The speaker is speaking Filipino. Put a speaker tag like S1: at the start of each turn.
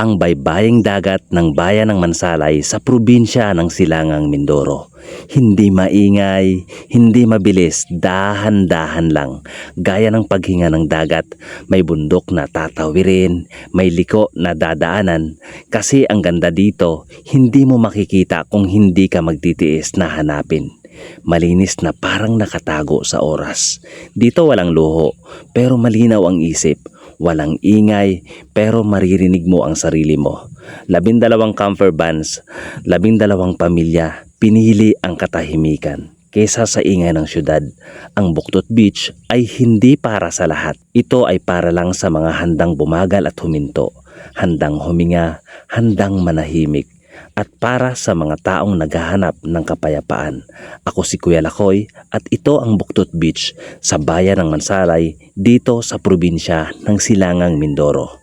S1: ang baybaying dagat ng bayan ng Mansalay sa probinsya ng Silangang Mindoro. Hindi maingay, hindi mabilis, dahan-dahan lang. Gaya ng paghinga ng dagat, may bundok na tatawirin, may liko na dadaanan. Kasi ang ganda dito, hindi mo makikita kung hindi ka magtitiis na hanapin. Malinis na parang nakatago sa oras. Dito walang luho, pero malinaw ang isip. Walang ingay, pero maririnig mo ang sarili mo. 12 camper vans, 12 pamilya, pinili ang katahimikan kaysa sa ingay ng syudad. Ang Buktot Beach ay hindi para sa lahat. Ito ay para lang sa mga handang bumagal at huminto, handang huminga, handang manahimik, at para sa mga taong naghahanap ng kapayapaan. Ako si Kuya Lakoy at ito ang Buktot Beach sa bayan ng Mansalay dito sa probinsya ng Silangang Mindoro.